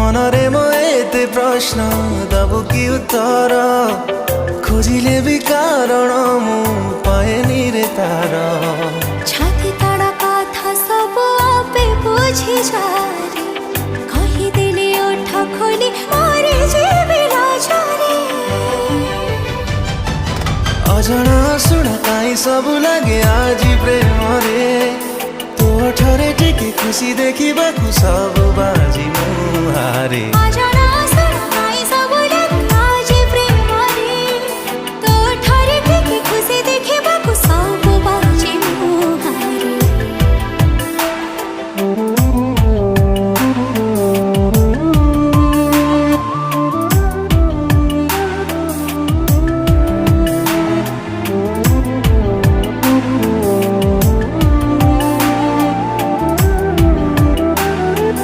मनरे मो एते प्रश्न दबु कि उत्तर खोजिले भी कारण मु पाएनी रे तार छाती तड़ा कथा सब आपे बुझी जारे कही दिले ओठ खोली मरे जीवी लाचारे अजଣା सुना काई सब लगे आज प्रेम रे तो ठरे टिके खुशी देखी बाकु सब